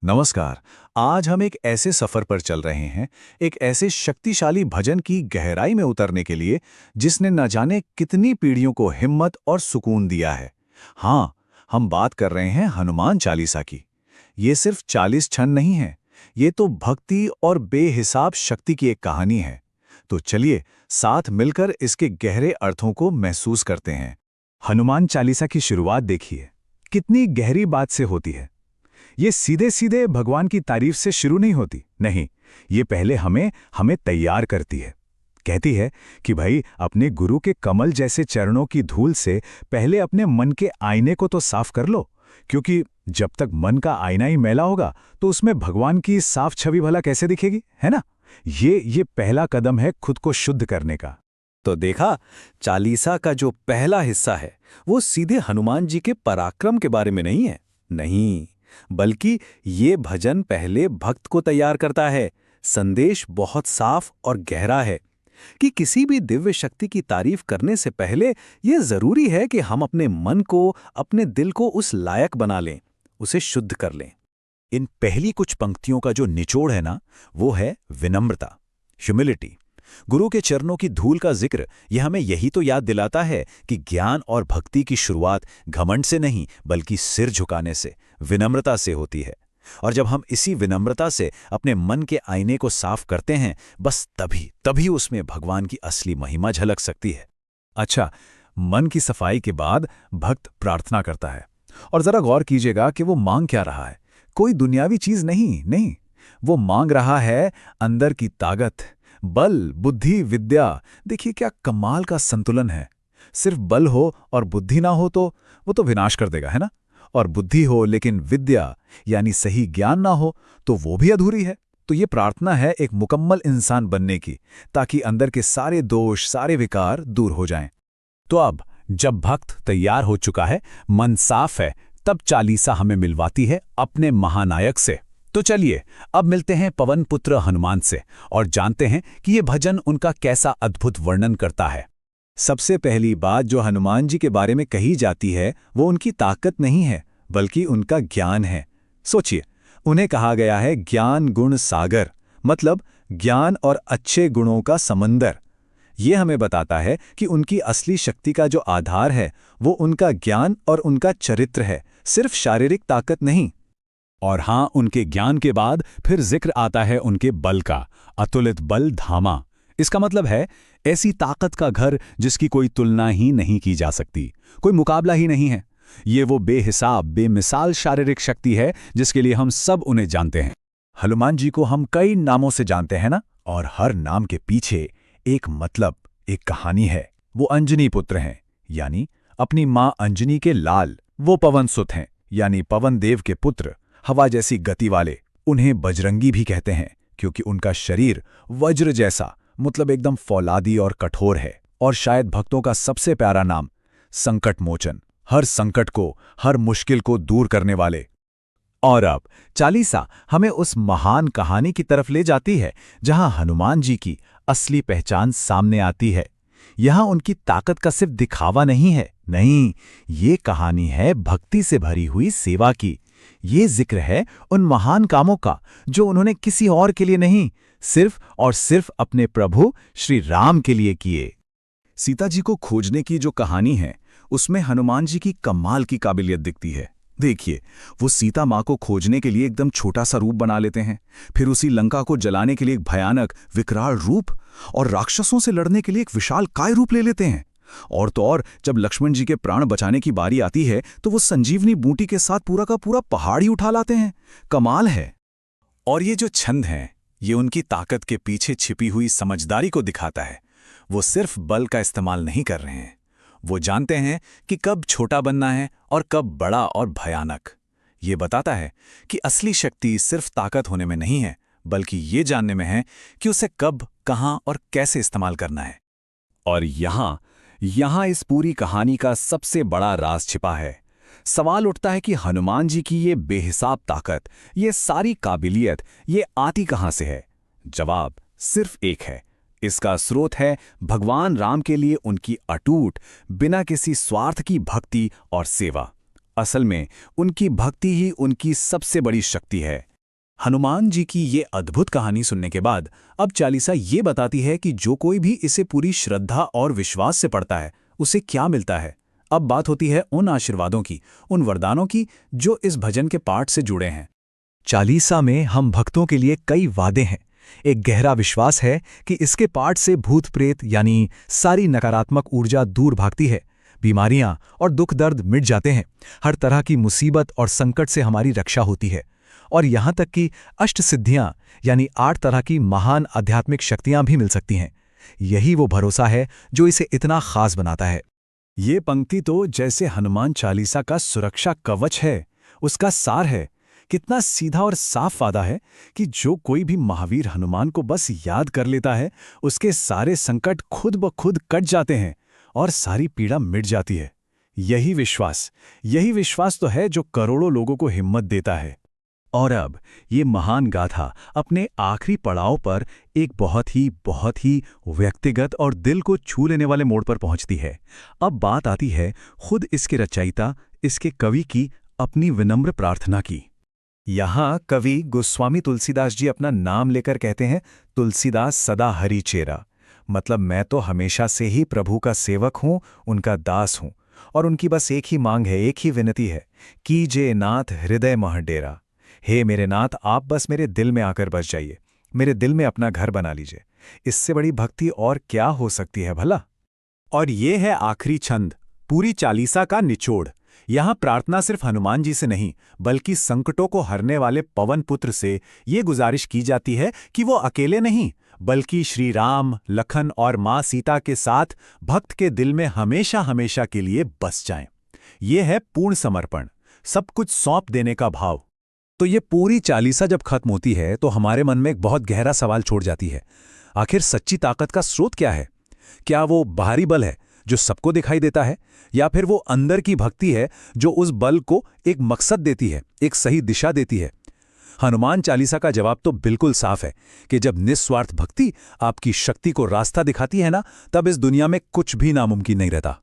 नमस्कार। आज हम एक ऐसे सफर पर चल रहे हैं, एक ऐसे शक्तिशाली भजन की गहराई में उतरने के लिए, जिसने न जाने कितनी पीढ़ियों को हिम्मत और सुकून दिया है। हाँ, हम बात कर रहे हैं हनुमान चालीसा की। ये सिर्फ 40 छंद नहीं है, ये तो भक्ति और बेहिसाब शक्ति की एक कहानी है। तो चलिए, साथ मिलकर इसके गहरे अर्थों को महसूस करते हैं। हनुमान चालीसा की शुरुआत देखिए, कितनी गहरी बात से होती है। ये सीधे सीधे भगवान की तारीफ से शुरू नहीं होती, नहीं। ये पहले हमें हमें तैयार करती है। कहती है कि भाई, अपने गुरु के कमल जैसे चरणों की धूल से पहले अपने मन के आईने को तो साफ कर लो, क्योंकि जब तक मन का आईना ही मैला होगा तो उसमें भगवान की साफ छवि भला कैसे दिखेगी, है ना। ये पहला कदम है खुद को शुद्ध करने का। तो देखा, चालीसा का जो पहला हिस्सा है वो सीधे हनुमान जी के पराक्रम के बारे में नहीं है, नहीं, बल्कि ये भजन पहले भक्त को तैयार करता है। संदेश बहुत साफ और गहरा है कि किसी भी दिव्य शक्ति की तारीफ करने से पहले ये जरूरी है कि हम अपने मन को, अपने दिल को उस लायक बना लें, उसे शुद्ध कर लें। इन पहली कुछ पंक्तियों का जो निचोड़ है ना, वो है विनम्रता, ह्यूमिलिटी। गुरु के चरणों की धूल का जिक्र यह हमें यही तो याद दिलाता है कि ज्ञान और भक्ति की शुरुआत घमंड से नहीं, बल्कि सिर झुकाने से, विनम्रता से होती है। और जब हम इसी विनम्रता से अपने मन के आईने को साफ करते हैं, बस तभी तभी उसमें भगवान की असली महिमा झलक सकती है। अच्छा, मन की सफाई के बाद भक्त प्रार्थना करता है, और जरा गौर कीजिएगा कि वो मांग क्या रहा है। कोई दुनियावी चीज नहीं, नहीं, वो मांग रहा है अंदर की ताकत, बल, बुद्धि, विद्या। देखिए क्या कमाल का संतुलन है। सिर्फ बल हो और बुद्धि ना हो तो वो तो विनाश कर देगा, है ना। और बुद्धि हो लेकिन विद्या यानी सही ज्ञान ना हो तो वो भी अधूरी है। तो ये प्रार्थना है एक मुकम्मल इंसान बनने की, ताकि अंदर के सारे दोष, सारे विकार दूर हो जाएं। तो अब जब भक्त तैयार हो चुका है, मन साफ है, तब चालीसा हमें मिलवाती है अपने महानायक से। तो चलिए, अब मिलते हैं पवन पुत्र हनुमान से और जानते हैं कि ये भजन उनका कैसा अद्भुत वर्णन करता है। सबसे पहली बात जो हनुमान जी के बारे में कही जाती है, वो उनकी ताकत नहीं है, बल्कि उनका ज्ञान है। सोचिए, उन्हें कहा गया है ज्ञान गुण सागर, मतलब ज्ञान और अच्छे गुणों का समंदर। ये हमें बताता है कि उनकी असली शक्ति का जो आधार है, वो उनका ज्ञान और उनका चरित्र है, सिर्फ शारीरिक ताकत नहीं। और हाँ, उनके ज्ञान के बाद फिर जिक्र आता है उनके बल का, अतुलित बल धामा। इसका मतलब है ऐसी ताकत का घर जिसकी कोई तुलना ही नहीं की जा सकती, कोई मुकाबला ही नहीं है। ये वो बेहिसाब, बेमिसाल शारीरिक शक्ति है जिसके लिए हम सब उन्हें जानते हैं। हनुमान जी को हम कई नामों से जानते हैं ना, और हर नाम के पीछे एक मतलब, एक कहानी है। वो अंजनी पुत्र हैं, यानी अपनी मां अंजनी के लाल। वो पवन सुत हैं, यानी पवन देव के पुत्र, हवा जैसी गति वाले। उन्हें बजरंगी भी कहते हैं क्योंकि उनका शरीर वज्र जैसा, मतलब एकदम फौलादी और कठोर है। और शायद भक्तों का सबसे प्यारा नाम, संकट मोचन, हर संकट को, हर मुश्किल को दूर करने वाले। और अब चालीसा हमें उस महान कहानी की तरफ ले जाती है जहां हनुमान जी की असली पहचान सामने आती है। यहां उनकी ताकत का सिर्फ दिखावा नहीं है, नहीं, ये कहानी है भक्ति से भरी हुई सेवा की। ये जिक्र है उन महान कामों का जो उन्होंने किसी और के लिए नहीं, सिर्फ और सिर्फ अपने प्रभु श्री राम के लिए किए। सीता जी को खोजने की जो कहानी है, उसमें हनुमान जी की कमाल की काबिलियत दिखती है। देखिए, वो सीता माँ को खोजने के लिए एकदम छोटा सा रूप बना लेते हैं, फिर उसी लंका को जलाने के लिए एक भयानक विकराल रूप, और राक्षसों से लड़ने के लिए एक विशाल काय रूप ले लेते हैं। और तो और, जब लक्ष्मण जी के प्राण बचाने की बारी आती है तो वो संजीवनी बूटी के साथ पूरा का पूरा पहाड़ ही उठा लाते हैं। कमाल है। और ये जो छंद हैं, ये उनकी ताकत के पीछे छिपी हुई समझदारी को दिखाता है। वो सिर्फ बल का इस्तेमाल नहीं कर रहे हैं, वो जानते हैं कि कब छोटा बनना है और कब बड़ा और भयानक। ये बताता है कि असली शक्ति सिर्फ ताकत होने में नहीं है, बल्कि ये जानने में है कि उसे कब, कहां और कैसे इस्तेमाल करना है। और यहां इस पूरी कहानी का सबसे बड़ा राज छिपा है। सवाल उठता है कि हनुमान जी की ये बेहिसाब ताकत, ये सारी काबिलियत, ये आती कहां से है? जवाब सिर्फ एक है, इसका स्रोत है भगवान राम के लिए उनकी अटूट, बिना किसी स्वार्थ की भक्ति और सेवा। असल में उनकी भक्ति ही उनकी सबसे बड़ी शक्ति है। हनुमान जी की ये अद्भुत कहानी सुनने के बाद अब चालीसा ये बताती है कि जो कोई भी इसे पूरी श्रद्धा और विश्वास से पढ़ता है उसे क्या मिलता है। अब बात होती है उन आशीर्वादों की, उन वरदानों की जो इस भजन के पाठ से जुड़े हैं। चालीसा में हम भक्तों के लिए कई वादे हैं। एक गहरा विश्वास है कि इसके पाठ से भूत प्रेत यानी सारी नकारात्मक ऊर्जा दूर भागती है, बीमारियां और दुख दर्द मिट जाते हैं, हर तरह की मुसीबत और संकट से हमारी रक्षा होती है, और यहाँ तक कि अष्ट सिद्धियां यानी 8 तरह की महान आध्यात्मिक शक्तियां भी मिल सकती हैं। यही वो भरोसा है जो इसे इतना खास बनाता है। ये पंक्ति तो जैसे हनुमान चालीसा का सुरक्षा कवच है, उसका सार है। कितना सीधा और साफ वादा है कि जो कोई भी महावीर हनुमान को बस याद कर लेता है, उसके सारे संकट खुद ब खुद कट जाते हैं और सारी पीड़ा मिट जाती है। यही विश्वास तो है जो करोड़ों लोगों को हिम्मत देता है। और अब ये महान गाथा अपने आखिरी पड़ाव पर एक बहुत ही व्यक्तिगत और दिल को छू लेने वाले मोड़ पर पहुंचती है। अब बात आती है खुद इसके रचयिता, इसके कवि की अपनी विनम्र प्रार्थना की। यहाँ कवि गोस्वामी तुलसीदास जी अपना नाम लेकर कहते हैं, तुलसीदास सदा हरि चेरा, मतलब मैं तो हमेशा से ही प्रभु का सेवक हूँ, उनका दास हूँ, और उनकी बस एक ही मांग है, एक ही विनती है, कीजे नाथ हृदय मह डेरा। हे मेरे नाथ, आप बस मेरे दिल में आकर बस जाइए, मेरे दिल में अपना घर बना लीजिए। इससे बड़ी भक्ति और क्या हो सकती है भला। और ये है आखिरी छंद, पूरी चालीसा का निचोड़। यहाँ प्रार्थना सिर्फ हनुमान जी से नहीं, बल्कि संकटों को हरने वाले पवन पुत्र से ये गुजारिश की जाती है कि वो अकेले नहीं, बल्कि श्री राम, लखन और माँ सीता के साथ भक्त के दिल में हमेशा हमेशा के लिए बस जाएं। ये है पूर्ण समर्पण, सब कुछ सौंप देने का भाव। तो ये पूरी चालीसा जब खत्म होती है तो हमारे मन में एक बहुत गहरा सवाल छोड़ जाती है। आखिर सच्ची ताकत का स्रोत क्या है? क्या वो बाहरी बल है जो सबको दिखाई देता है, या फिर वो अंदर की भक्ति है जो उस बल को एक मकसद देती है, एक सही दिशा देती है? हनुमान चालीसा का जवाब तो बिल्कुल साफ है कि जब निस्वार्थ भक्ति आपकी शक्ति को रास्ता दिखाती है ना, तब इस दुनिया में कुछ भी नामुमकिन नहीं रहता।